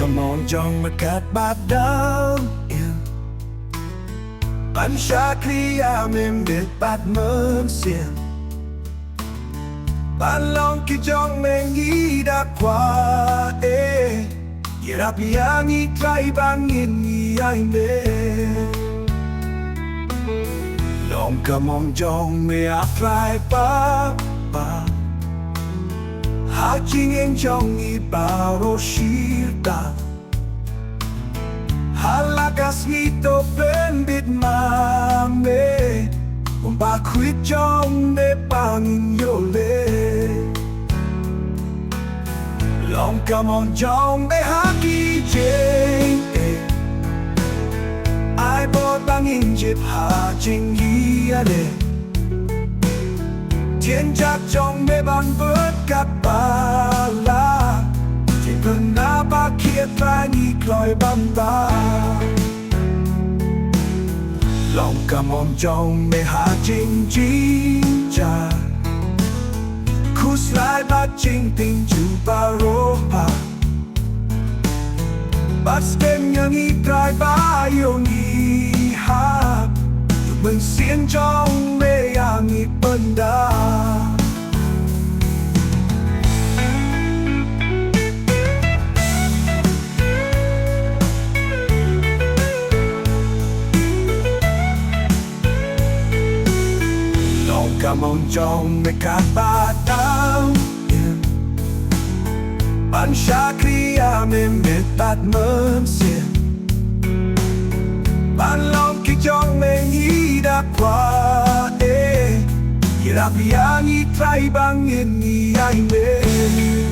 Come on jong mà cát bát đau yên Bắn xa klia mềm biết bát mớm xiên Bạn lòng khi jong mê nghĩ đã qua Hirap yang ikaibangin ni ay me Long come on jong me apply pa Haking en jong ibaro shirta Halakas ngito penbit mame Umbakwit jong me pangin yole Long come on jong me haki jing Ai bo bangin jip ha jing hiale Thiên chắc trong mê bàn vớt cắt ba la Thì vần na ba kia ta nhị còi băm ba Lòng cầm ôm trong mê hạ trình chính cha Kus lại bát trình tình chú ba rô pa Bát stem nhờ nghi trai ba yêu nghi ha Tụi mình xiên trong mê à nghi bần đa Come on jong me cát bát đau Bạn xa klia mềm biết bát mớm xiên Bạn lòng khi jong me nghĩ đã qua Hirap yang ikaibangin ni ay me